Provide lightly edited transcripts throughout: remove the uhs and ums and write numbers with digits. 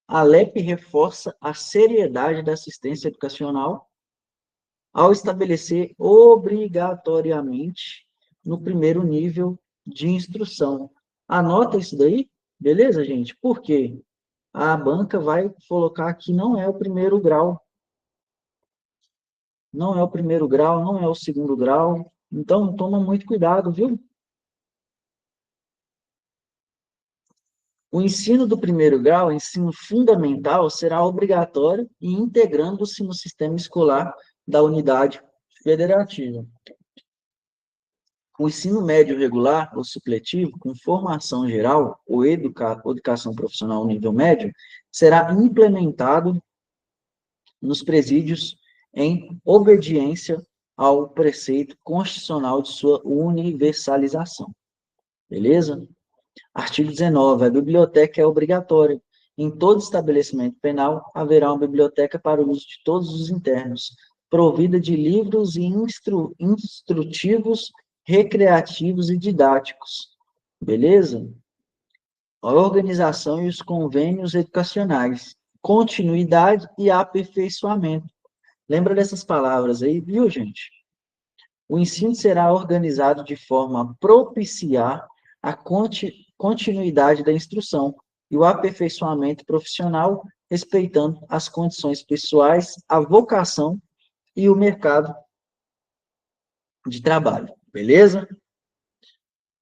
A LEP reforça a seriedade da assistência educacional ao estabelecer obrigatoriamente no primeiro nível de instrução. Anota isso daí, beleza, gente? Por quê? A banca vai colocar que não é o primeiro grau. Não é o primeiro grau, não é o segundo grau. Então, toma muito cuidado, viu? O ensino do primeiro grau, ensino fundamental, será obrigatório e integrando-se no sistema escolar da unidade federativa. O ensino médio regular ou supletivo, com formação geral ou educação profissional nível médio, será implementado nos presídios em obediência ao preceito constitucional de sua universalização. Beleza? Artigo 19. A biblioteca é obrigatória. Em todo estabelecimento penal, haverá uma biblioteca para o uso de todos os internos, provida de livros e instrutivos, recreativos e didáticos. Beleza? A organização e os convênios educacionais. Continuidade e aperfeiçoamento. Lembra dessas palavras aí, viu, gente? O ensino será organizado de forma a propiciar a continuidade da instrução e o aperfeiçoamento profissional, respeitando as condições pessoais, a vocação e o mercado de trabalho. Beleza?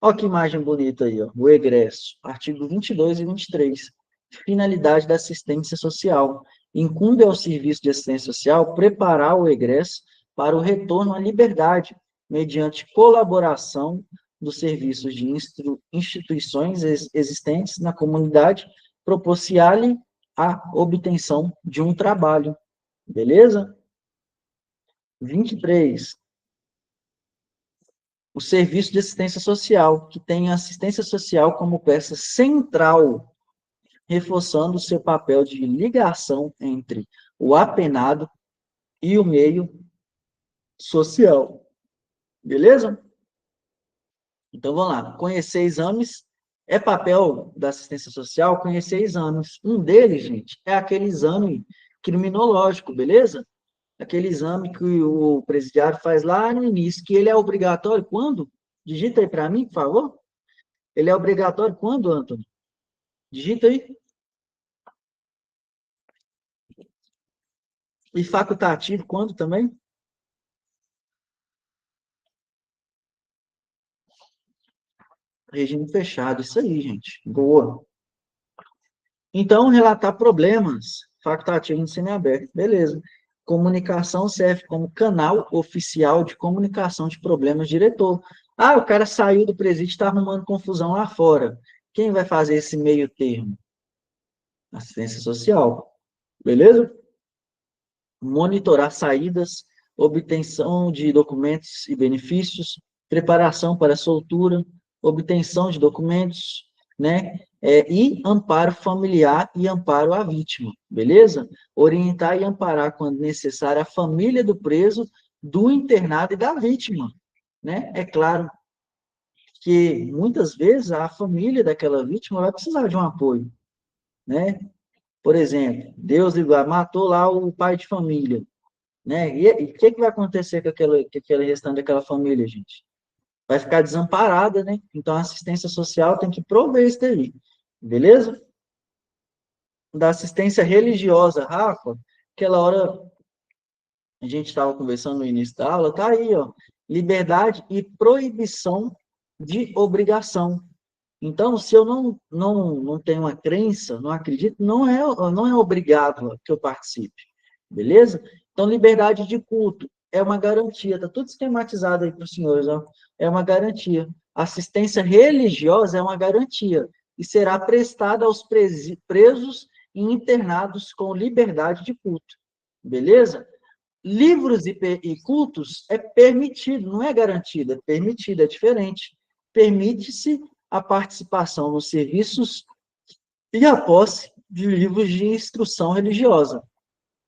Olha que imagem bonita aí, ó. O egresso, artigo 22 e 23. Finalidade da assistência social. Incumbe ao serviço de assistência social preparar o egresso para o retorno à liberdade, mediante colaboração dos serviços de instituições existentes na comunidade, propiciar-lhe a obtenção de um trabalho. Beleza? 23. O serviço de assistência social, que tem a assistência social como peça central, reforçando o seu papel de ligação entre o apenado e o meio social. Beleza? Então, vamos lá. Conhecer exames é papel da assistência social, conhecer exames. Um deles, gente, é aquele exame criminológico, beleza? Aquele exame que o presidiário faz lá no início, que ele é obrigatório quando? Digita aí para mim, por favor. Ele é obrigatório quando, Antônio? Digita aí. E facultativo quando também? Regime fechado, isso aí, gente. Boa. Então, relatar problemas, facultativo em semiaberto, beleza. Comunicação serve como canal oficial de comunicação de problemas diretor. Ah, o cara saiu do presídio e está arrumando confusão lá fora. Quem vai fazer esse meio termo? Assistência social, beleza? Monitorar saídas, obtenção de documentos e benefícios, preparação para soltura, obtenção de documentos, né? E amparo familiar e amparo à vítima, beleza? Orientar e amparar, quando necessário, a família do preso, do internado e da vítima, né? É claro que, muitas vezes, a família daquela vítima vai precisar de um apoio, né? Por exemplo, Deus matou lá o pai de família, né? E o que vai acontecer com aquele restante daquela família, gente? Vai ficar desamparada, né? Então, a assistência social tem que prover isso daí, beleza? Da assistência religiosa, Rafa, aquela hora a gente estava conversando no início da aula, tá aí, ó, liberdade e proibição de obrigação. Então, se eu não tenho uma crença, não acredito, não é obrigado que eu participe, beleza? Então, liberdade de culto é uma garantia, está tudo esquematizado aí para os senhores, ó, é uma garantia. Assistência religiosa é uma garantia e será prestada aos presos e internados com liberdade de culto, beleza? Livros e cultos é permitido, não é garantido, é permitido, é diferente. Permite-se a participação nos serviços e a posse de livros de instrução religiosa.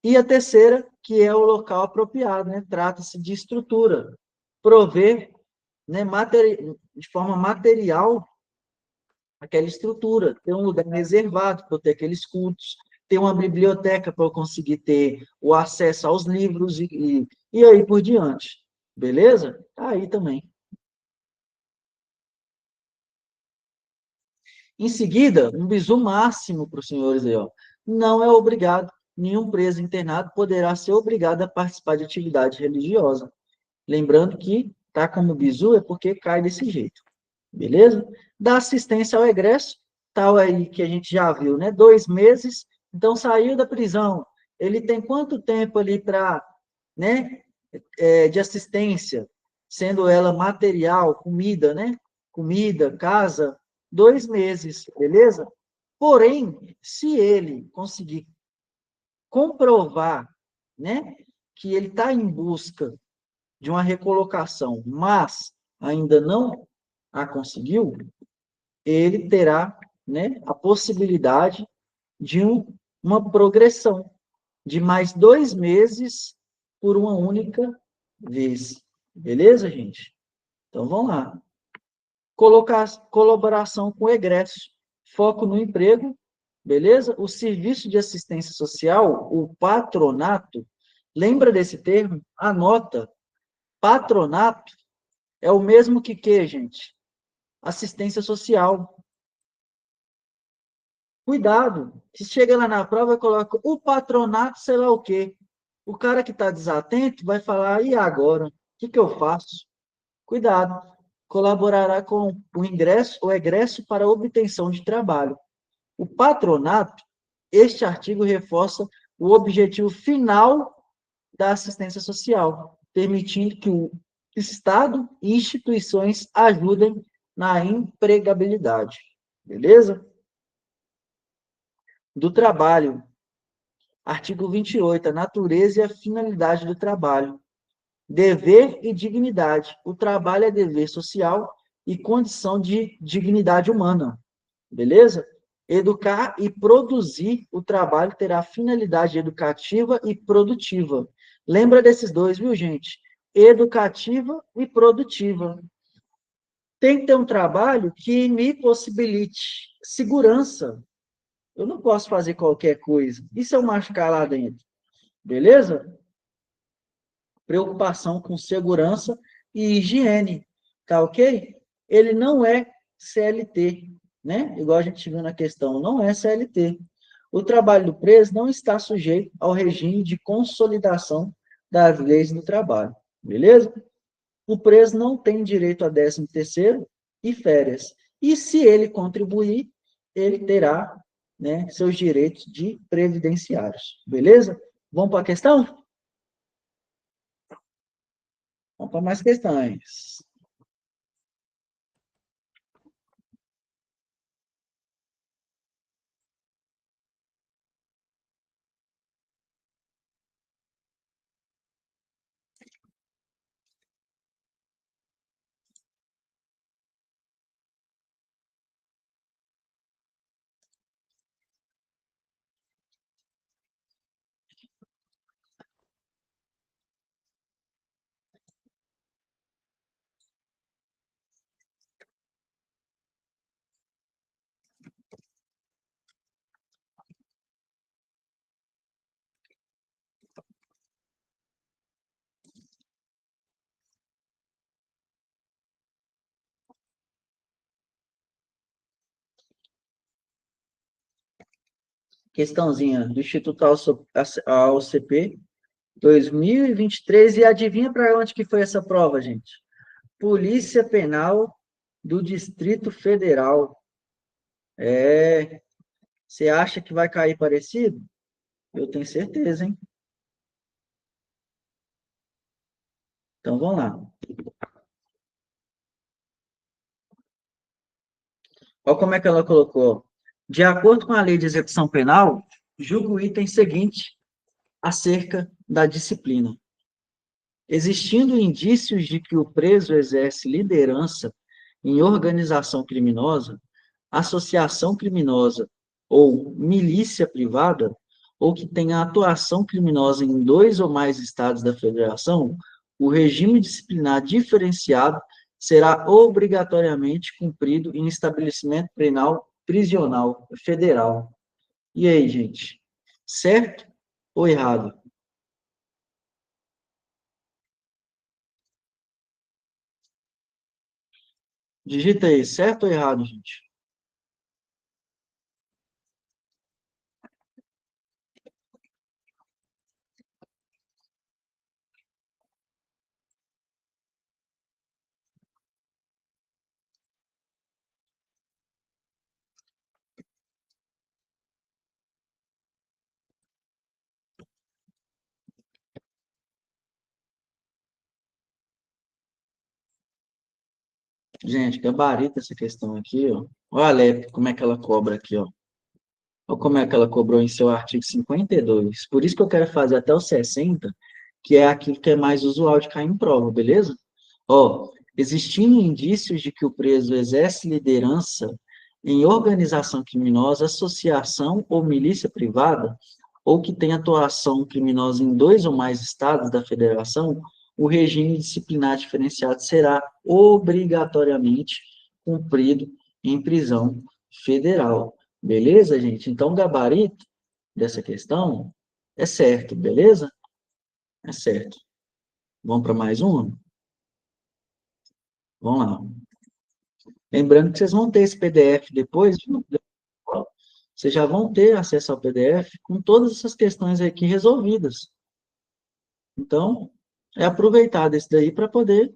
E a terceira, que é o local apropriado, né? Trata-se de estrutura, prover, né, de forma material aquela estrutura, ter um lugar reservado para ter aqueles cultos, ter uma biblioteca para eu conseguir ter o acesso aos livros e aí por diante. Beleza? Tá aí também. Em seguida, um bisu máximo para os senhores aí, ó. Não é obrigado, nenhum preso internado poderá ser obrigado a participar de atividade religiosa. Lembrando que tá como bisu é porque cai desse jeito. Beleza? Dá assistência ao egresso, tal aí que a gente já viu, né? 2 meses, então saiu da prisão. Ele tem quanto tempo ali para, né, de assistência, sendo ela material, comida, né? Comida, casa, 2 meses, beleza? Porém, se ele conseguir comprovar, né, que ele está em busca de uma recolocação, mas ainda não a conseguiu, ele terá, né, a possibilidade de uma progressão de mais 2 meses por uma única vez. Beleza, gente? Então, vamos lá. Colaboração com o egresso. Foco no emprego, beleza? O serviço de assistência social, o patronato, lembra desse termo? Anota. Patronato é o mesmo que, gente? Assistência social. Cuidado, se chega lá na prova e coloca o patronato, sei lá o quê. O cara que está desatento vai falar, e agora? O que eu faço? Cuidado, colaborará com o ingresso ou egresso para obtenção de trabalho. O patronato, este artigo reforça o objetivo final da assistência social, permitindo que o Estado e instituições ajudem na empregabilidade. Beleza? Do trabalho. Artigo 28, a natureza e a finalidade do trabalho. Dever e dignidade. O trabalho é dever social e condição de dignidade humana. Beleza? Educar e produzir o trabalho terá finalidade educativa e produtiva. Lembra desses dois, viu, gente? Educativa e produtiva. Tem que ter um trabalho que me possibilite segurança. Eu não posso fazer qualquer coisa. E se eu machucar lá dentro? Beleza? Preocupação com segurança e higiene, tá ok? Ele não é CLT, né? Igual a gente viu na questão, não é CLT. O trabalho do preso não está sujeito ao regime de consolidação das leis do trabalho, beleza? O preso não tem direito a 13º e férias. E se ele contribuir, ele terá, né, seus direitos de previdenciários, beleza? Vamos para a questão? Vamos para mais questões. Questãozinha do Instituto AOCP 2023. E adivinha para onde que foi essa prova, gente? Polícia Penal do Distrito Federal. É, você acha que vai cair parecido? Eu tenho certeza, hein? Então vamos lá. Olha como é que ela colocou. De acordo com a Lei de Execução Penal, julgo o item seguinte acerca da disciplina. Existindo indícios de que o preso exerce liderança em organização criminosa, associação criminosa ou milícia privada, ou que tenha atuação criminosa em 2 ou mais estados da federação, o regime disciplinar diferenciado será obrigatoriamente cumprido em estabelecimento penal prisional federal. E aí, gente? Certo ou errado? Digita aí, certo ou errado, gente? Gente, gabarita essa questão aqui, ó. Olha a Alep, como é que ela cobra aqui, ó. Olha como é que ela cobrou em seu artigo 52. Por isso que eu quero fazer até o 60, que é aquilo que é mais usual de cair em prova, beleza? Ó, existindo indícios de que o preso exerce liderança em organização criminosa, associação ou milícia privada, ou que tem atuação criminosa em dois ou mais estados da federação, o regime disciplinar diferenciado será obrigatoriamente cumprido em prisão federal. Beleza, gente? Então, o gabarito dessa questão é certo, beleza? É certo. Vamos para mais uma? Vamos lá. Lembrando que vocês vão ter esse PDF depois, vocês já vão ter acesso ao PDF com todas essas questões aqui resolvidas. Então, é aproveitar desse daí para poder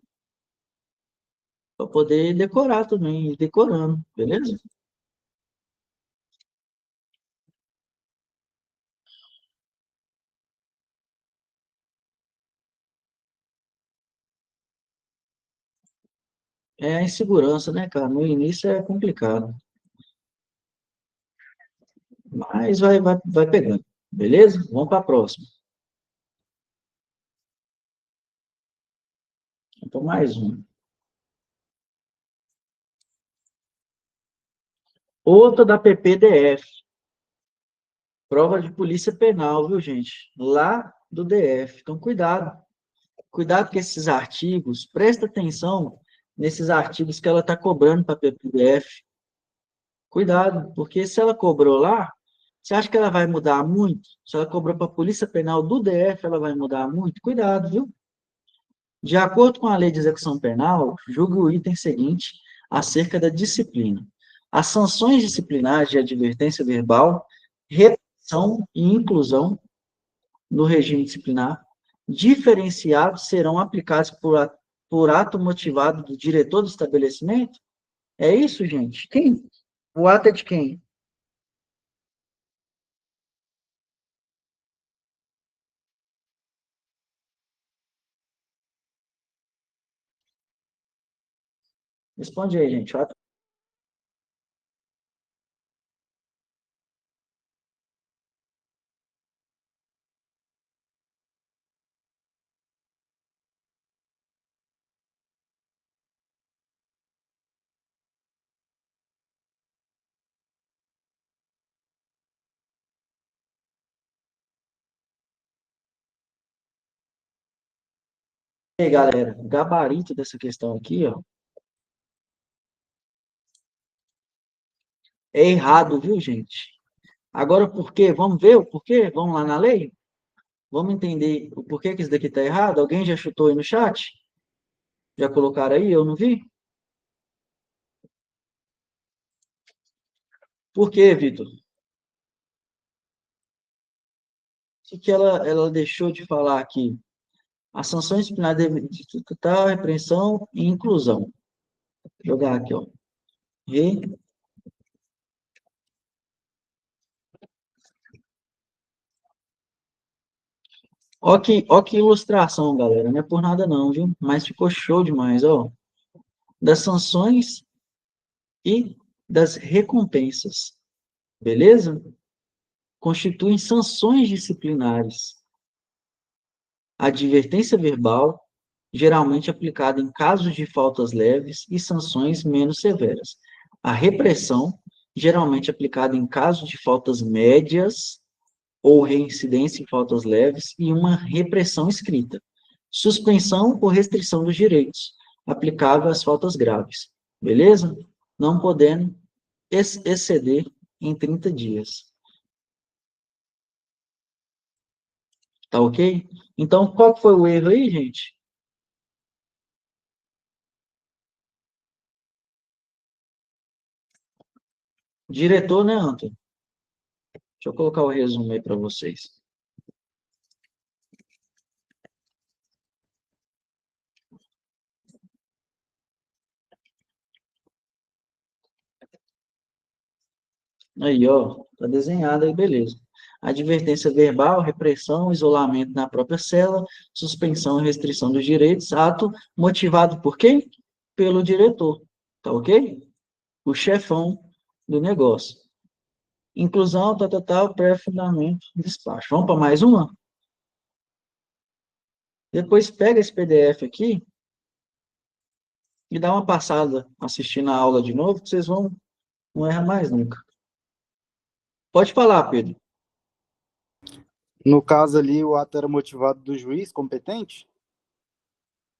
decorar também, ir decorando, beleza? É a insegurança, né, cara? No início é complicado, mas vai pegando, beleza? Vamos para a próxima. Então, mais um. Outra da PPDF, prova de polícia penal, viu, gente? Lá do DF. Então, cuidado. Cuidado com esses artigos. Presta atenção nesses artigos que ela está cobrando para a PPDF. Cuidado, porque se ela cobrou lá, você acha que ela vai mudar muito? Se ela cobrou para a Polícia Penal do DF, ela vai mudar muito? Cuidado, viu? De acordo com a Lei de Execução Penal, julgue o item seguinte acerca da disciplina. As sanções disciplinares de advertência verbal, repressão e inclusão no regime disciplinar, diferenciados serão aplicados por ato motivado do diretor do estabelecimento? É isso, gente? Quem? O ato é de quem? Responde aí, gente. O ato... E aí, galera, o gabarito dessa questão aqui, ó, é errado, viu, gente? Agora, por quê? Vamos ver o porquê? Vamos lá na lei? Vamos entender o porquê que isso daqui está errado? Alguém já chutou aí no chat? Já colocaram aí? Eu não vi? Por quê, Vitor? O que ela deixou de falar aqui? A sanção disciplinar deve dificultar a repreensão e inclusão. Vou jogar aqui, ó. Re... Ó que ilustração, galera. Não é por nada não, viu? Mas ficou show demais, ó. Das sanções e das recompensas. Beleza? Constituem sanções disciplinares. A advertência verbal, geralmente aplicada em casos de faltas leves e sanções menos severas. A repressão, geralmente aplicada em casos de faltas médias ou reincidência em faltas leves e uma repressão escrita. Suspensão ou restrição dos direitos, aplicável às faltas graves. Beleza? Não podendo exceder em 30 dias. Tá ok? Então, qual que foi o erro aí, gente? Diretor, né, Antônio? Deixa eu colocar o resumo aí para vocês. Aí, ó, tá desenhado aí, beleza. Advertência verbal, repressão, isolamento na própria cela, suspensão e restrição dos direitos, ato motivado por quem? Pelo diretor, tá ok? O chefão do negócio. Inclusão, tal, pré-fundamento, despacho. Vamos para mais uma? Depois pega esse PDF aqui e dá uma passada assistindo a aula de novo, que vocês vão não errar mais nunca. Pode falar, Pedro. No caso ali, o ato era motivado do juiz competente?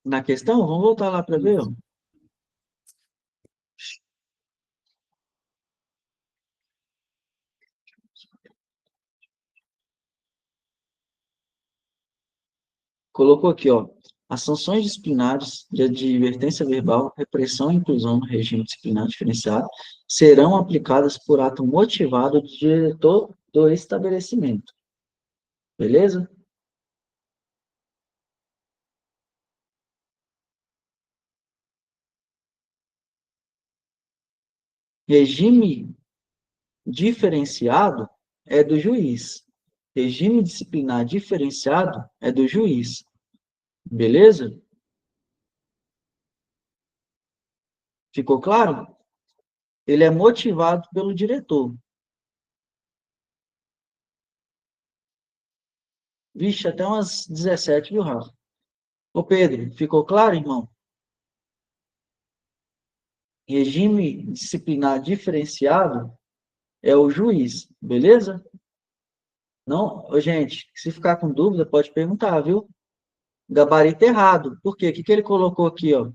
Na questão, vamos voltar lá para ver. Ó. Colocou aqui, ó. As sanções disciplinares de advertência verbal, repressão e inclusão no regime disciplinar diferenciado serão aplicadas por ato motivado do diretor do estabelecimento. Beleza? Regime diferenciado é do juiz. Regime disciplinar diferenciado é do juiz. Beleza? Ficou claro? Ele é motivado pelo diretor. Vixe, até umas 17, viu, Rafa? Ô, Pedro, ficou claro, irmão? Regime disciplinar diferenciado é o juiz, beleza? Não, ô, gente, se ficar com dúvida, pode perguntar, viu? Gabarito errado. Por quê? O que ele colocou aqui, ó?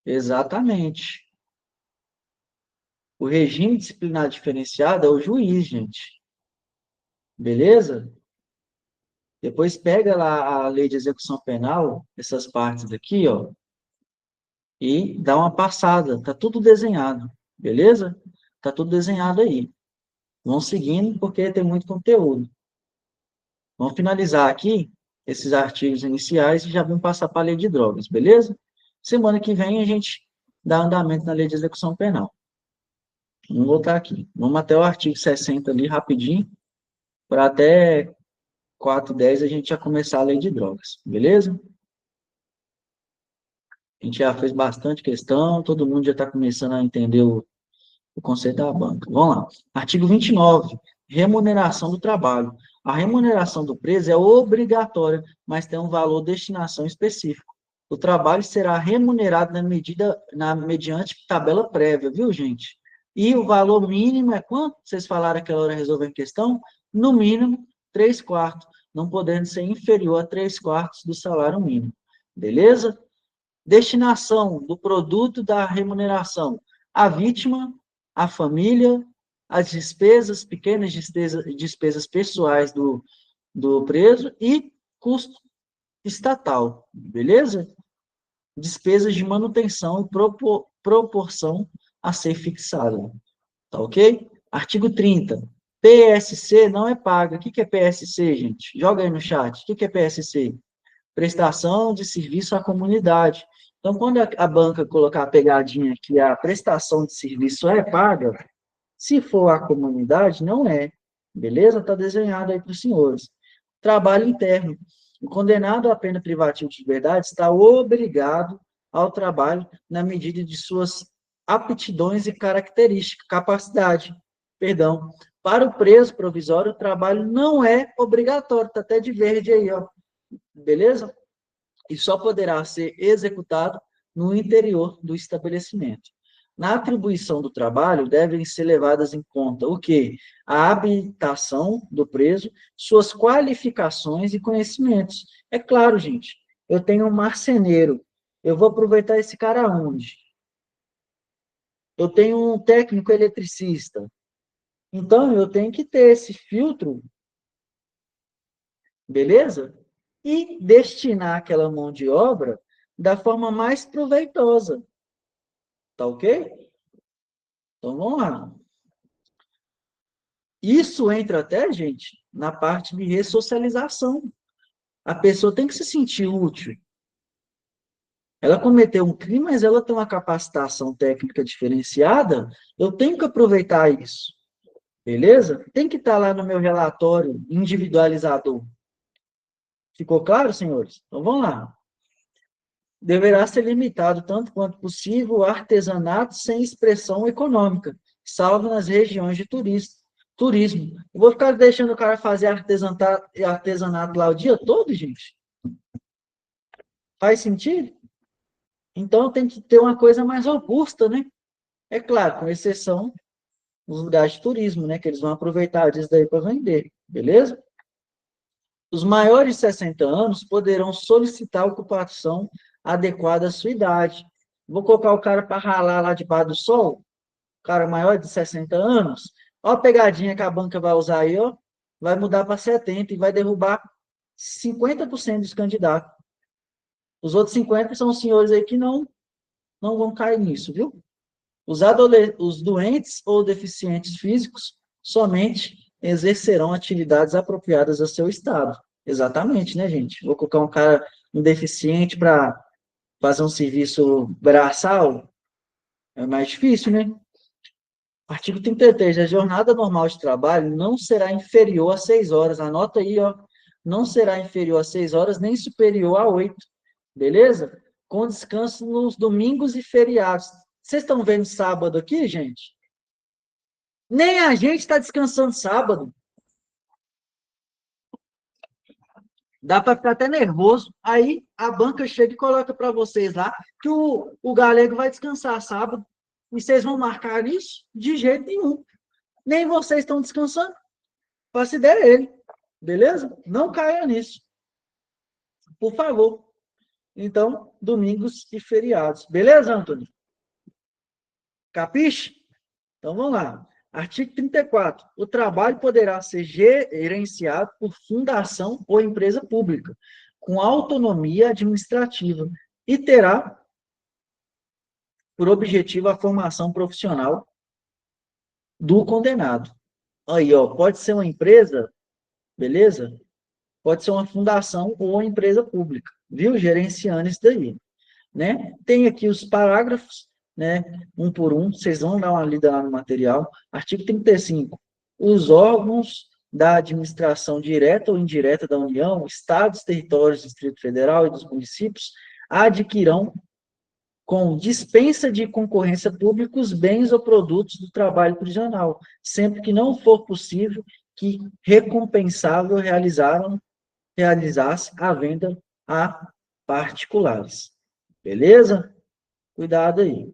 Exatamente. O regime disciplinar diferenciado é o juiz, gente. Beleza? Depois pega lá a lei de execução penal, essas partes aqui, ó, e dá uma passada. Tá tudo desenhado, beleza? Tá tudo desenhado aí. Vão seguindo, porque tem muito conteúdo. Vamos finalizar aqui esses artigos iniciais e já vamos passar para a lei de drogas, beleza? Semana que vem a gente dá andamento na lei de execução penal. Vamos voltar aqui. Vamos até o artigo 60 ali, rapidinho, para até 4:10 a gente já começar a lei de drogas, beleza? A gente já fez bastante questão, todo mundo já está começando a entender o conceito da banca. Vamos lá. Artigo 29, remuneração do trabalho. A remuneração do preso é obrigatória, mas tem um valor de destinação específico. O trabalho será remunerado mediante tabela prévia, viu, gente? E o valor mínimo é quanto? Vocês falaram aquela hora resolvendo questão? No mínimo, 3/4, não podendo ser inferior a 3/4 do salário mínimo. Beleza? Destinação do produto da remuneração. A vítima, a família, as despesas, pequenas despesas pessoais do preso e custo estatal, beleza? Despesas de manutenção e proporção a ser fixada, tá ok? Artigo 30. PSC não é paga. O que é PSC, gente? Joga aí no chat. O que é PSC? Prestação de serviço à comunidade. Então, quando a banca colocar a pegadinha que a prestação de serviço é paga, se for a comunidade, não é. Beleza? Está desenhado aí para os senhores. Trabalho interno. O condenado à pena privativa de liberdade está obrigado ao trabalho na medida de suas aptidões e características, capacidade. Perdão. Para o preso provisório, o trabalho não é obrigatório. Está até de verde aí, ó. Beleza? E só poderá ser executado no interior do estabelecimento. Na atribuição do trabalho, devem ser levadas em conta o quê? A habilitação do preso, suas qualificações e conhecimentos. É claro, gente, eu tenho um marceneiro, eu vou aproveitar esse cara onde? Eu tenho um técnico eletricista, então eu tenho que ter esse filtro, beleza? E destinar aquela mão de obra da forma mais proveitosa, tá ok? Então vamos lá. Isso entra até, gente, na parte de ressocialização. A pessoa tem que se sentir útil. Ela cometeu um crime, mas ela tem uma capacitação técnica diferenciada, eu tenho que aproveitar isso. Beleza? Tem que estar lá no meu relatório individualizador. Ficou claro, senhores? Então vamos lá. Deverá ser limitado, tanto quanto possível, o artesanato sem expressão econômica, salvo nas regiões de turismo. Eu vou ficar deixando o cara fazer artesanato lá o dia todo, gente? Faz sentido? Então tem que ter uma coisa mais robusta, né? É claro, com exceção dos lugares de turismo, né? Que eles vão aproveitar disso daí para vender, beleza? Os maiores de 60 anos poderão solicitar ocupação adequada à sua idade. Vou colocar o cara para ralar lá debaixo do sol, o cara maior de 60 anos, ó a pegadinha que a banca vai usar aí, ó, vai mudar para 70 e vai derrubar 50% dos candidatos. Os outros 50 são os senhores aí que não vão cair nisso, viu? Os doentes ou deficientes físicos somente exercerão atividades apropriadas a seu estado. Exatamente, né, gente? Vou colocar um deficiente para fazer um serviço braçal, é mais difícil, né? Artigo 33. A jornada normal de trabalho não será inferior a 6 horas. Anota aí, ó. Não será inferior a 6 horas, nem superior a 8. Beleza? Com descanso nos domingos e feriados. Vocês estão vendo sábado aqui, gente? Nem a gente está descansando sábado. Dá para ficar até nervoso. Aí a banca chega e coloca para vocês lá que o galego vai descansar sábado. E vocês vão marcar isso? De jeito nenhum. Nem vocês estão descansando. Faça ideia ele. Beleza? Não caia nisso. Por favor. Então, domingos e feriados. Beleza, Antônio? Capiche? Então, vamos lá. Artigo 34. O trabalho poderá ser gerenciado por fundação ou empresa pública, com autonomia administrativa, e terá por objetivo a formação profissional do condenado. Aí, ó, pode ser uma empresa, beleza? Pode ser uma fundação ou uma empresa pública, viu? Gerenciando isso daí, né? Tem aqui os parágrafos, né? Um por um, vocês vão dar uma lida lá no material. Artigo 35. Os órgãos da administração direta ou indireta da União, estados, territórios, Distrito Federal e dos municípios adquirirão com dispensa de concorrência pública os bens ou produtos do trabalho prisional, sempre que não for possível que recompensável realizasse a venda a particulares. Beleza? Cuidado aí.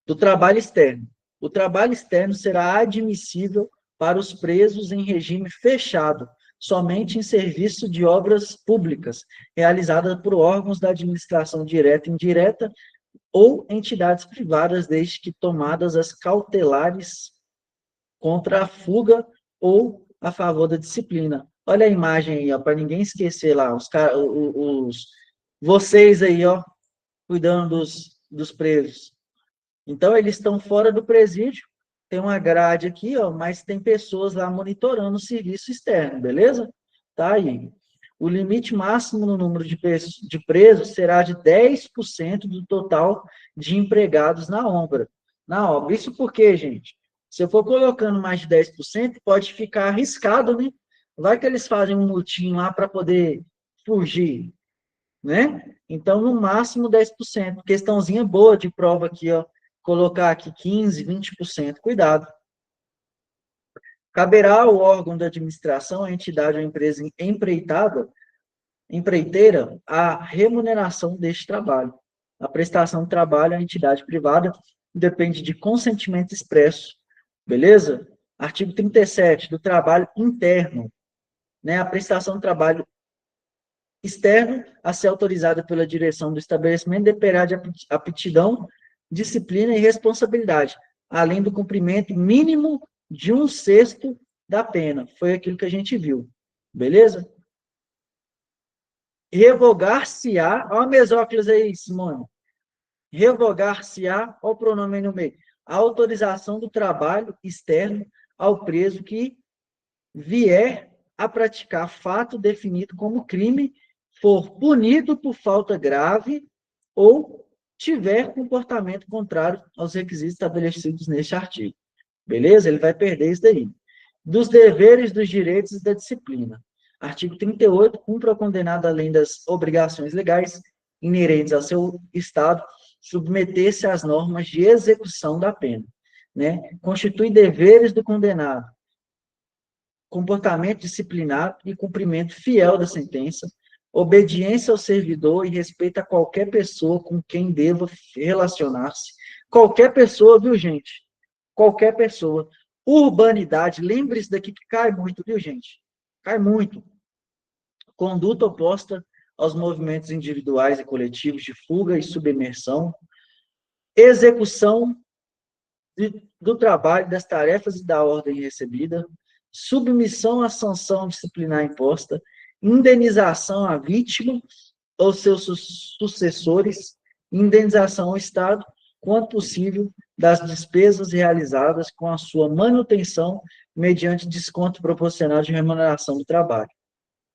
Do trabalho externo. O trabalho externo será admissível para os presos em regime fechado, somente em serviço de obras públicas, realizadas por órgãos da administração direta e indireta ou entidades privadas, desde que tomadas as cautelares contra a fuga ou a favor da disciplina. Olha a imagem aí, ó, para ninguém esquecer lá, vocês aí, ó, cuidando dos presos. Então, eles estão fora do presídio, tem uma grade aqui, ó, mas tem pessoas lá monitorando o serviço externo, beleza? Tá aí. O limite máximo no número de presos será de 10% do total de empregados na obra. Isso por quê, gente? Se eu for colocando mais de 10%, pode ficar arriscado, né? Vai que eles fazem um mutim lá para poder fugir, né? Então, no máximo 10%. Questãozinha boa de prova aqui, ó. Colocar aqui 15%, 20%. Cuidado. Caberá ao órgão da administração, a entidade ou empresa empreiteira, a remuneração deste trabalho. A prestação de trabalho à entidade privada depende de consentimento expresso, beleza? Artigo 37, do trabalho interno, né? A prestação de trabalho externo a ser autorizada pela direção do estabelecimento dependerá de aptidão, disciplina e responsabilidade, além do cumprimento mínimo de 1/6 da pena. Foi aquilo que a gente viu, beleza? Revogar-se-á, olha a mesóclise aí, Simone. Revogar-se-á, olha o pronome aí no meio, a autorização do trabalho externo ao preso que vier a praticar fato definido como crime, for punido por falta grave ou tiver comportamento contrário aos requisitos estabelecidos neste artigo. Beleza? Ele vai perder isso daí. Dos deveres, dos direitos e da disciplina. Artigo 38, cumpra o condenado, além das obrigações legais inerentes ao seu Estado, submeter-se às normas de execução da pena. Né? Constitui deveres do condenado, comportamento disciplinar e cumprimento fiel da sentença, obediência ao servidor e respeito a qualquer pessoa com quem deva relacionar-se. Qualquer pessoa, viu, gente? Qualquer pessoa. Urbanidade, lembre-se daqui que cai muito, viu, gente? Cai muito. Conduta oposta aos movimentos individuais e coletivos de fuga e submersão. Execução do trabalho, das tarefas e da ordem recebida. Submissão à sanção disciplinar imposta. Indenização à vítima ou seus sucessores. Indenização ao Estado, quanto possível, das despesas realizadas com a sua manutenção mediante desconto proporcional de remuneração do trabalho.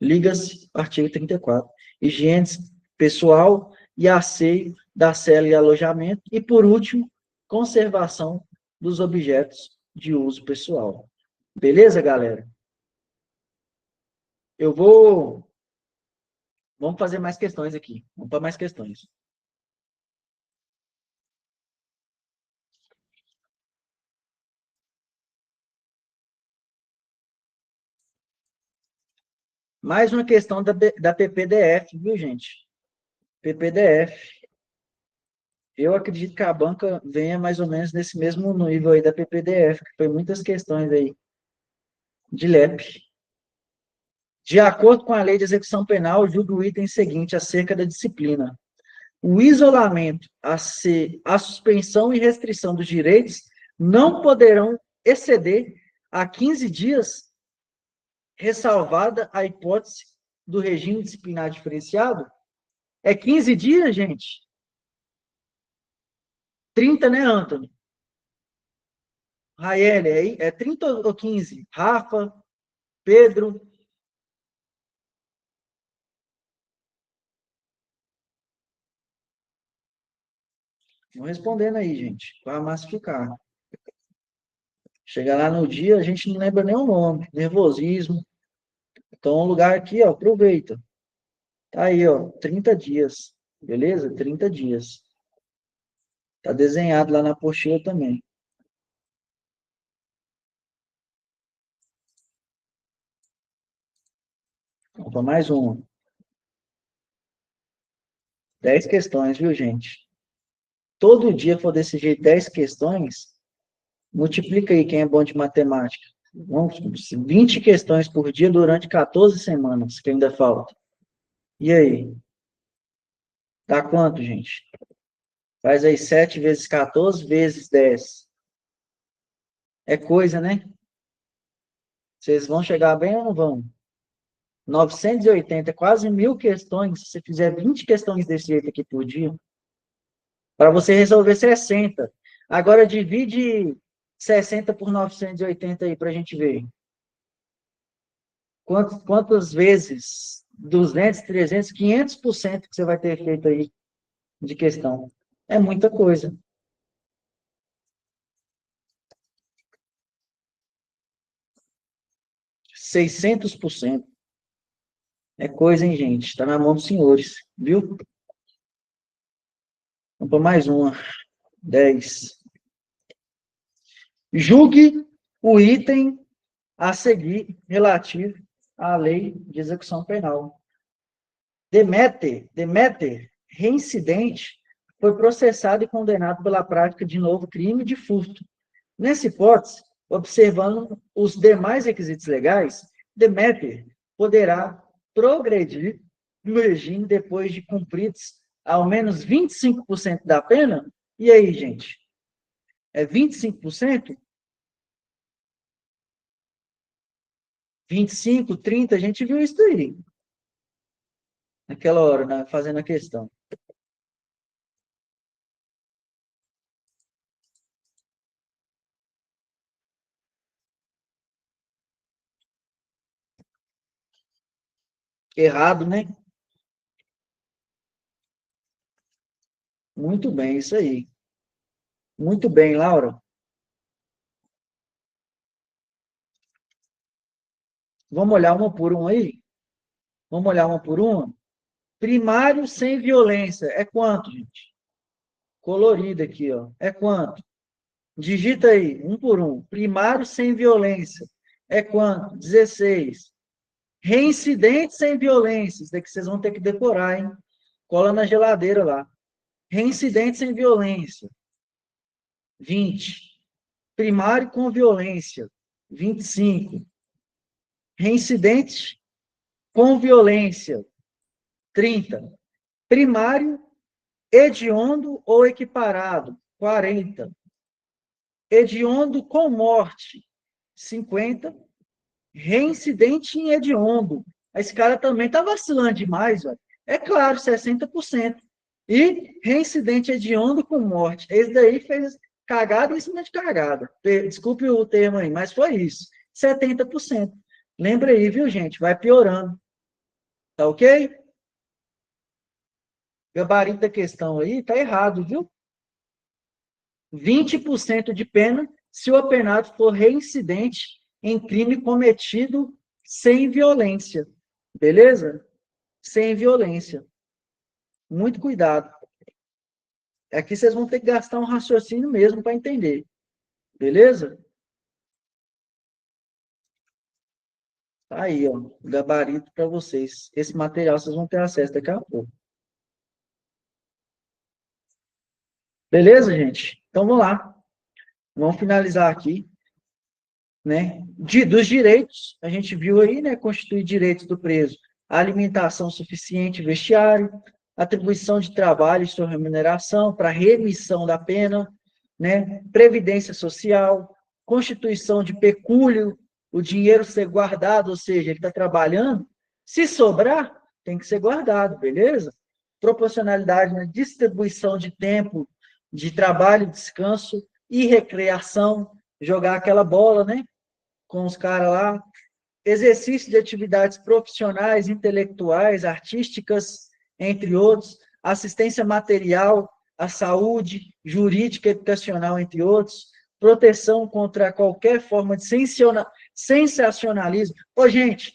Liga-se, artigo 34. Higiene pessoal e asseio da cela e alojamento. E, por último, conservação dos objetos de uso pessoal. Beleza, galera? Vamos fazer mais questões aqui. Vamos para mais questões. Mais uma questão da PPDF, viu, gente? PPDF. Eu acredito que a banca venha mais ou menos nesse mesmo nível aí da PPDF, que foi muitas questões aí de LEP. De acordo com a Lei de Execução Penal, julgo o item seguinte acerca da disciplina. O isolamento, a suspensão e restrição dos direitos não poderão exceder a 15 dias, ressalvada a hipótese do regime disciplinar diferenciado. É 15 dias, gente? 30, né, Antônio? Raeli, aí é 30 ou 15? Rafa, Pedro. Vão respondendo aí, gente, para massificar. Chega lá no dia, a gente não lembra nem o nome, nervosismo. Então, um lugar aqui, ó, aproveita. Tá aí, ó, 30 dias, beleza? 30 dias. Tá desenhado lá na apostila também. Vamos para mais uma. 10 questões, viu, gente? Todo dia for desse jeito, 10 questões, multiplica aí quem é bom de matemática. Vamos, 20 questões por dia durante 14 semanas, que ainda falta. E aí? Dá quanto, gente? Faz aí 7 vezes 14 vezes 10. É coisa, né? Vocês vão chegar bem ou não vão? 980, quase 1000 questões. Se você fizer 20 questões desse jeito aqui por dia, para você resolver 60. Agora divide 60 por 980 aí para a gente ver. Quantas vezes? 200, 300, 500% que você vai ter feito aí de questão. É muita coisa. %600%. É coisa, hein, gente? Está na mão dos senhores, viu? Vamos para mais uma. 10. Julgue o item a seguir relativo à lei de execução penal. Demeter, reincidente, foi processado e condenado pela prática de novo crime de furto. Nessa hipótese, observando os demais requisitos legais, Demeter poderá progredir no regime depois de cumpridos ao menos 25% da pena. E aí, gente? É 25%? 25, 30, a gente viu isso aí. Naquela hora, né, fazendo a questão. Errado, né? Muito bem, isso aí. Muito bem, Laura. Vamos olhar uma por uma aí? Vamos olhar uma por uma? Primário sem violência. É quanto, gente? Colorido aqui, ó. É quanto? Digita aí, um por um. Primário sem violência. É quanto? 16. Reincidente sem violência. Isso daqui vocês vão ter que decorar, hein? Cola na geladeira lá. Reincidente sem violência. 20. Primário com violência. 25. Reincidente com violência. 30. Primário, hediondo ou equiparado. 40. Hediondo com morte. 50. Reincidente em hediondo. Esse cara também está vacilando demais, velho. É claro, 60%. E reincidente hediondo com morte. Esse daí fez cagada em cima de cagada. Desculpe o termo aí, mas foi isso. 70%. Lembra aí, viu, gente? Vai piorando. Tá ok? Gabarito da questão aí tá errado, viu? 20% de pena se o apenado for reincidente em crime cometido sem violência. Beleza? Sem violência. Muito cuidado. Aqui vocês vão ter que gastar um raciocínio mesmo para entender. Beleza? Tá aí, ó, gabarito para vocês. Esse material vocês vão ter acesso daqui a pouco. Beleza, gente? Então vamos lá. Vamos finalizar aqui, né? Dos direitos, a gente viu aí, né? Constitui direitos do preso: alimentação suficiente, vestiário, atribuição de trabalho e sua remuneração para remissão da pena, né? Previdência social, constituição de pecúlio, o dinheiro ser guardado, ou seja, ele está trabalhando, se sobrar, tem que ser guardado, beleza? Proporcionalidade na distribuição de tempo de trabalho, descanso e recreação, jogar aquela bola, né? Com os caras lá. Exercício de atividades profissionais, intelectuais, artísticas, entre outros. Assistência material à saúde, jurídica, educacional, entre outros. Proteção contra qualquer forma de sensacionalismo. Ô, gente,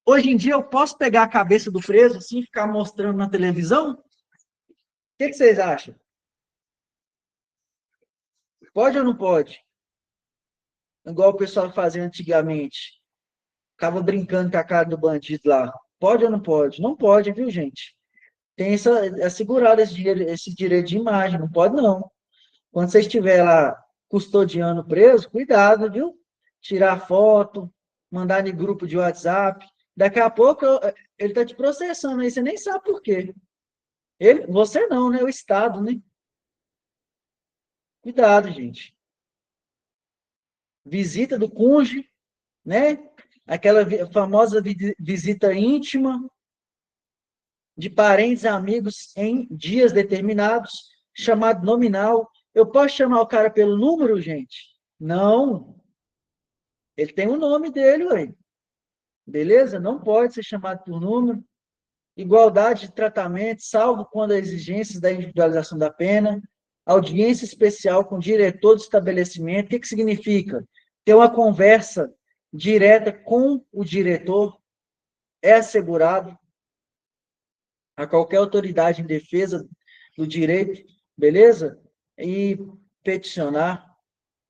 hoje em dia eu posso pegar a cabeça do preso assim e ficar mostrando na televisão? O que vocês acham? Pode ou não pode? Igual o pessoal fazia antigamente. Ficava brincando com a cara do bandido lá. Pode ou não pode? Não pode, viu, gente? Tem assegurado esse direito de imagem. Não pode, não. Quando você estiver lá custodiando preso, cuidado, viu? Tirar foto, mandar em grupo de WhatsApp. Daqui a pouco ele está te processando aí, você nem sabe por quê. Você não, né? O Estado, né? Cuidado, gente. Visita do cônjuge, né? Aquela famosa visita íntima de parentes e amigos em dias determinados, chamado nominal. Eu posso chamar o cara pelo número, gente? Não. Ele tem o nome dele, ué. Beleza? Não pode ser chamado por número. Igualdade de tratamento, salvo quando há exigências da individualização da pena. Audiência especial com o diretor do estabelecimento. O que significa? Ter uma conversa direta com o diretor é assegurado a qualquer autoridade em defesa do direito, beleza? E peticionar.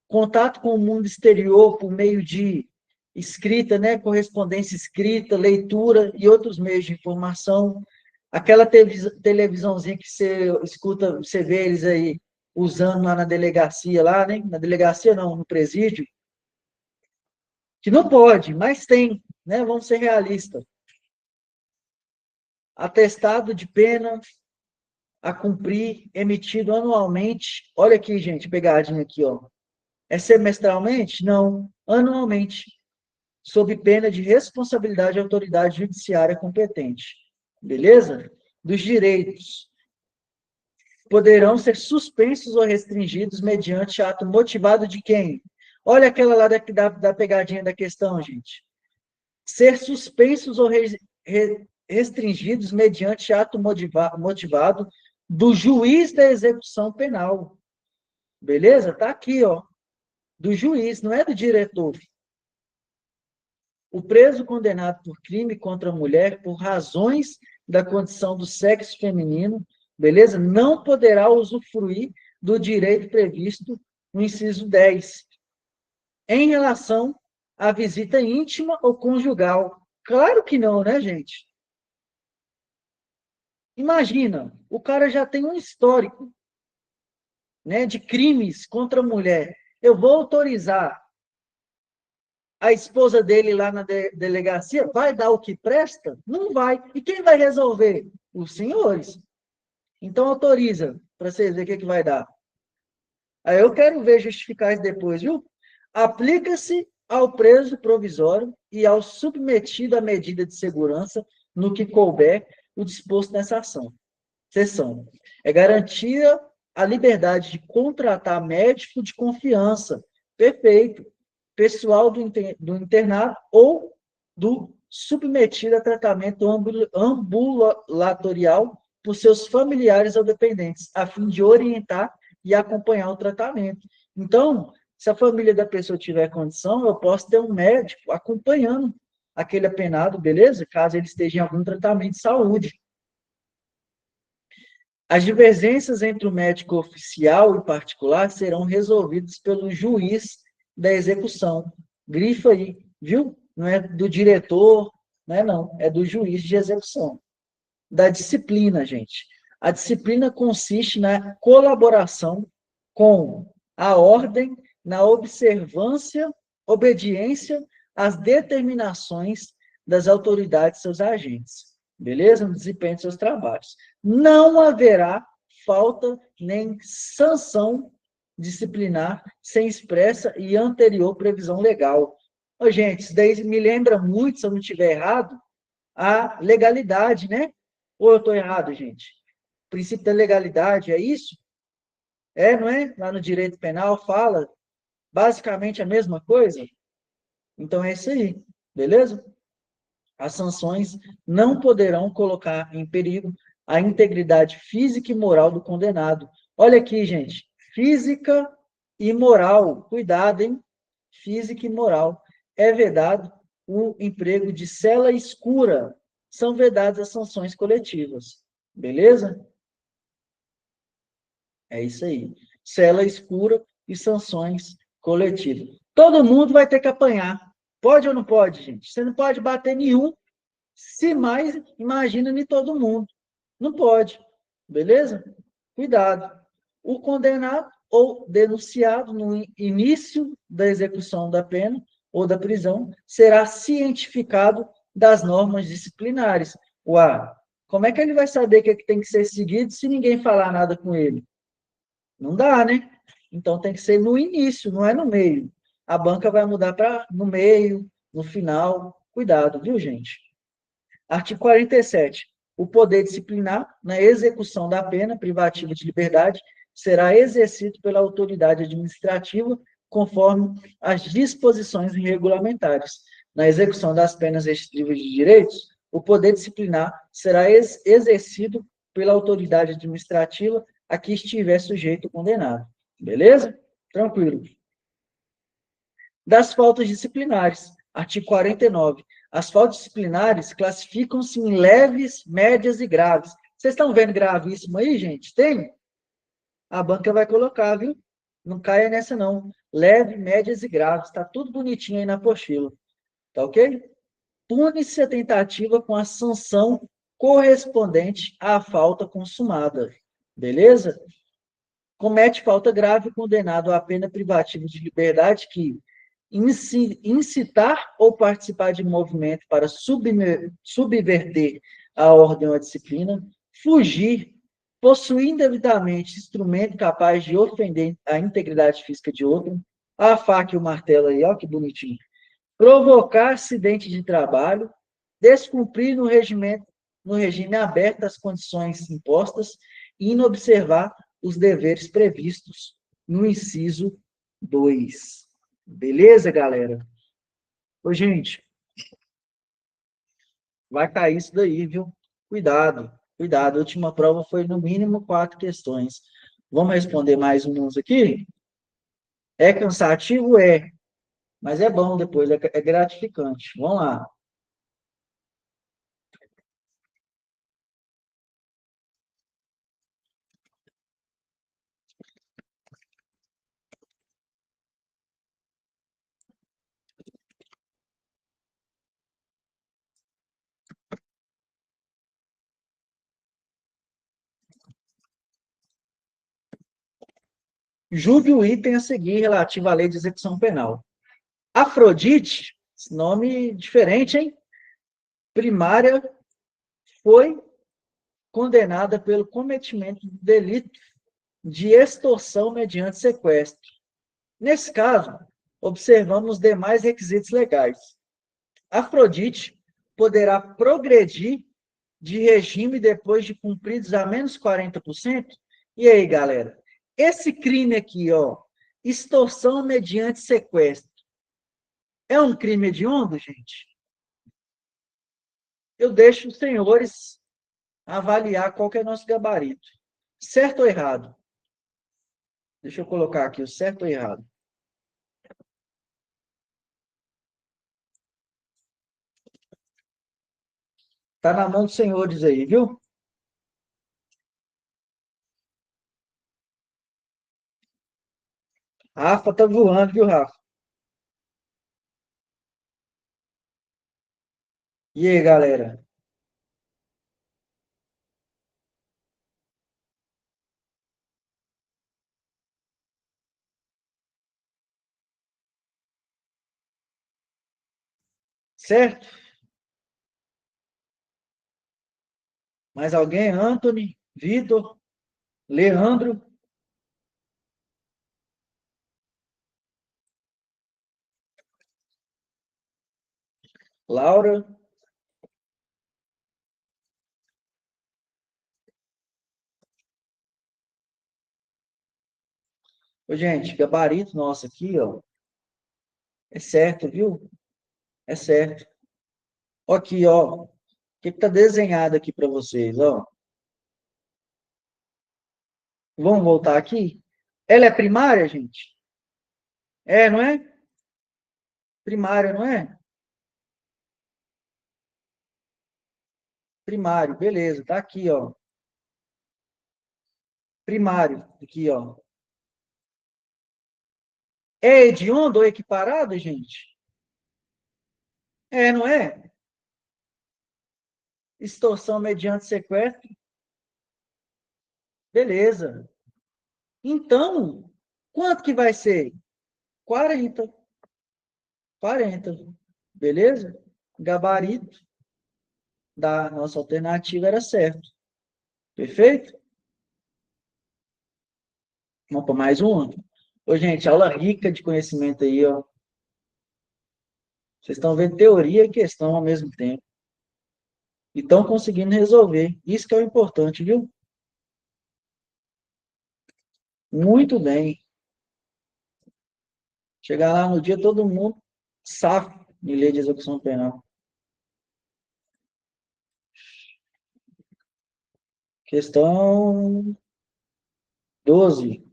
Contato com o mundo exterior por meio de escrita, né? Correspondência escrita, leitura e outros meios de informação. Aquela televisãozinha que você escuta, você vê eles aí usando lá na delegacia, lá, né? Na delegacia não, no presídio, que não pode, mas tem, né? Vamos ser realistas. Atestado de pena a cumprir, emitido anualmente. Olha aqui, gente, pegadinha aqui, ó. É semestralmente? Não, anualmente, sob pena de responsabilidade da autoridade judiciária competente. Beleza? Dos direitos. Poderão ser suspensos ou restringidos mediante ato motivado de quem? Olha aquela lá da pegadinha da questão, gente. Ser suspensos ou restringidos mediante ato motivado do juiz da execução penal. Beleza? Tá aqui, ó. Do juiz, não é do diretor. O preso condenado por crime contra a mulher por razões da condição do sexo feminino, beleza? Não poderá usufruir do direito previsto no inciso 10. Em relação à visita íntima ou conjugal. Claro que não, né, gente? Imagina, o cara já tem um histórico, né, de crimes contra a mulher. Eu vou autorizar a esposa dele lá na delegacia? Vai dar o que presta? Não vai. E quem vai resolver? Os senhores. Então autoriza, para vocês verem o que vai dar. Aí eu quero ver justificar isso depois, viu? Aplica-se ao preso provisório e ao submetido à medida de segurança no que couber o disposto nessa ação. Seção. É garantia a liberdade de contratar médico de confiança. Perfeito. Pessoal do internado ou do submetido a tratamento ambulatorial por seus familiares ou dependentes, a fim de orientar e acompanhar o tratamento. Então, se a família da pessoa tiver condição, eu posso ter um médico acompanhando aquele apenado, beleza? Caso ele esteja em algum tratamento de saúde. As divergências entre o médico oficial e particular serão resolvidas pelo juiz da execução. Grifa aí, viu? Não é do diretor, não, é do juiz de execução. Da disciplina, gente. A disciplina consiste na colaboração com a ordem, na obediência às determinações das autoridades e seus agentes. Beleza? No desempenho de seus trabalhos. Não haverá falta nem sanção disciplinar sem expressa e anterior previsão legal. Ô, gente, isso daí me lembra muito, se eu não estiver errado, a legalidade, né? Ou eu estou errado, gente? O princípio da legalidade é isso? É, não é? Lá no direito penal fala basicamente a mesma coisa? Então é isso aí, beleza? As sanções não poderão colocar em perigo a integridade física e moral do condenado. Olha aqui, gente, física e moral, cuidado, hein? Física e moral. É vedado o emprego de cela escura, são vedadas as sanções coletivas. Beleza? É isso aí. Cela escura e sanções coletivas. Todo mundo vai ter que apanhar. Pode ou não pode, gente? Você não pode bater nenhum, se mais, imagina em todo mundo. Não pode. Beleza? Cuidado. O condenado ou denunciado no início da execução da pena ou da prisão será cientificado das normas disciplinares. Uau, como é que ele vai saber o que tem que ser seguido se ninguém falar nada com ele? Não dá, né? Então tem que ser no início, não é no meio. A banca vai mudar para no meio, no final. Cuidado, viu, gente? Artigo 47. O poder disciplinar na execução da pena privativa de liberdade será exercido pela autoridade administrativa conforme as disposições regulamentares. Na execução das penas restritivas de direitos, o poder disciplinar será exercido pela autoridade administrativa a que estiver sujeito o condenado. Beleza? Tranquilo. Das faltas disciplinares. Artigo 49. As faltas disciplinares classificam-se em leves, médias e graves. Vocês estão vendo gravíssimo aí, gente? Tem? A banca vai colocar, viu? Não caia nessa, não. Leve, médias e graves. Está tudo bonitinho aí na apostila. Tá ok? Pune-se a tentativa com a sanção correspondente à falta consumada. Beleza? Comete falta grave, condenado à pena privativa de liberdade que incitar ou participar de movimento para subverter a ordem ou a disciplina, fugir, possuir indevidamente instrumento capaz de ofender a integridade física de outro, a faca e o martelo aí, ó, que bonitinho, provocar acidente de trabalho, descumprir no regime aberto as condições impostas e inobservar os deveres previstos no inciso 2. Beleza, galera? Ô, gente, vai cair isso daí, viu? Cuidado, cuidado. A última prova foi, no mínimo, 4 questões. Vamos responder mais uns aqui? É cansativo? É. Mas é bom depois, é gratificante. Vamos lá. Julgue o item a seguir relativo à lei de execução penal. Afrodite, esse nome diferente, hein? Primária, foi condenada pelo cometimento do delito de extorsão mediante sequestro. Nesse caso, observamos os demais requisitos legais. Afrodite poderá progredir de regime depois de cumpridos a menos 40%. E aí, galera? Esse crime aqui, ó, extorsão mediante sequestro, é um crime hediondo, gente? Eu deixo os senhores avaliar qual que é o nosso gabarito. Certo ou errado? Deixa eu colocar aqui o certo ou errado. Tá na mão dos senhores aí, viu? Rafa tá voando, viu, Rafa? E aí, galera? Certo? Mais alguém? Anthony, Vitor, Leandro, Laura. Ô, gente, gabarito nosso aqui, ó, é certo, viu? É certo. Aqui, ó, o que está desenhado aqui para vocês, ó. Vamos voltar aqui? Ela é primária, gente? É, não é? Primária, não é? Primário, beleza, tá aqui, ó. Primário, aqui, ó. É hediondo ou equiparado, gente? É, não é? Extorsão mediante sequestro, beleza. Então, quanto que vai ser? 40. 40, beleza? Gabarito da nossa alternativa era certo. Perfeito? Vamos para mais uma? Ô, gente, aula rica de conhecimento aí, ó. Vocês estão vendo teoria e questão ao mesmo tempo. E estão conseguindo resolver. Isso que é o importante, viu? Muito bem. Chegar lá no dia, todo mundo safo de lei de execução penal. Questão 12.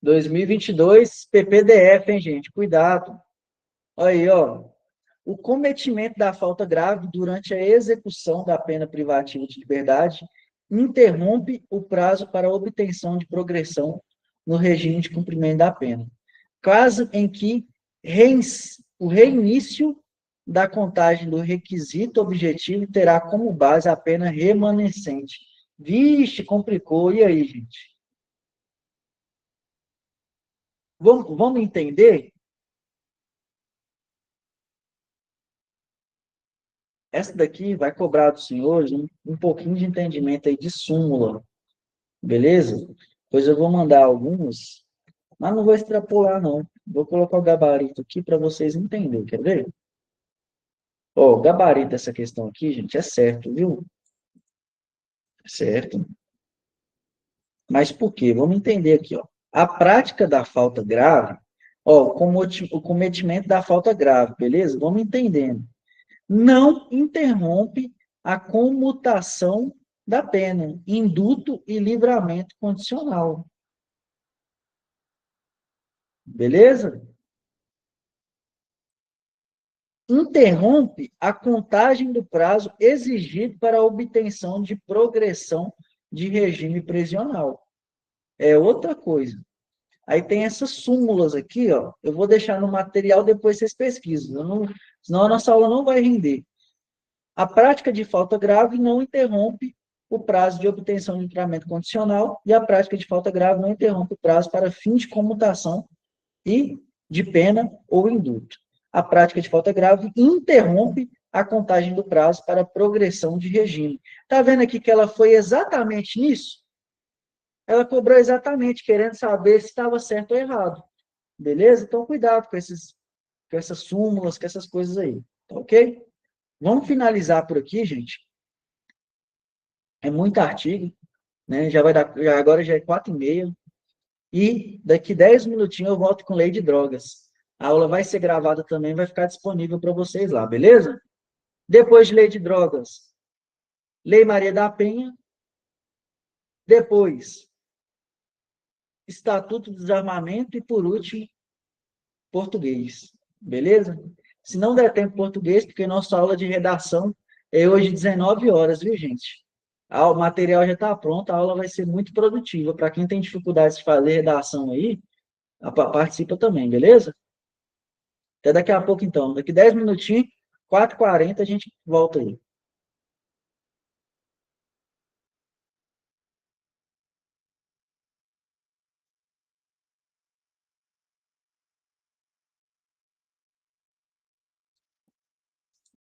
2022, PPDF, hein, gente? Cuidado. Aí, ó. O cometimento da falta grave durante a execução da pena privativa de liberdade interrompe o prazo para a obtenção de progressão no regime de cumprimento da pena. Caso em que o reinício da contagem do requisito objetivo terá como base a pena remanescente. Vixe, complicou. E aí, gente? Vamos entender? Essa daqui vai cobrar dos senhores um pouquinho de entendimento aí de súmula, beleza? Pois eu vou mandar alguns, mas não vou extrapolar, não. Vou colocar o gabarito aqui para vocês entenderem, quer ver? Ó, o gabarito dessa questão aqui, gente, é certo, viu? Certo. Mas por quê? Vamos entender aqui, ó. A prática da falta grave, ó, o cometimento da falta grave, beleza? Vamos entendendo. Não interrompe a comutação da pena, induto e livramento condicional. Beleza? Interrompe a contagem do prazo exigido para a obtenção de progressão de regime prisional. É outra coisa. Aí tem essas súmulas aqui, ó. Eu vou deixar no material, depois vocês pesquisam. Senão a nossa aula não vai render. A prática de falta grave não interrompe o prazo de obtenção de livramento condicional e a prática de falta grave não interrompe o prazo para fim de comutação e de pena ou indulto. A prática de falta grave interrompe a contagem do prazo para progressão de regime. Está vendo aqui que ela foi exatamente nisso? Ela cobrou exatamente, querendo saber se estava certo ou errado. Beleza? Então, cuidado com essas súmulas, com essas coisas aí. Tá ok? Vamos finalizar por aqui, gente. É muito artigo, né? Já vai dar, agora já é 4h30. E daqui 10 minutinhos eu volto com lei de drogas. A aula vai ser gravada também, vai ficar disponível para vocês lá, beleza? Depois de lei de drogas, Lei Maria da Penha. Depois, Estatuto do Desarmamento. E, por último, português. Beleza? Se não der tempo português, porque nossa aula de redação é hoje 19 horas, viu, gente? O material já está pronto, a aula vai ser muito produtiva. Para quem tem dificuldade de fazer redação aí, participa também, beleza? Até daqui a pouco, então. Daqui 10 minutinhos, 4h40, a gente volta aí.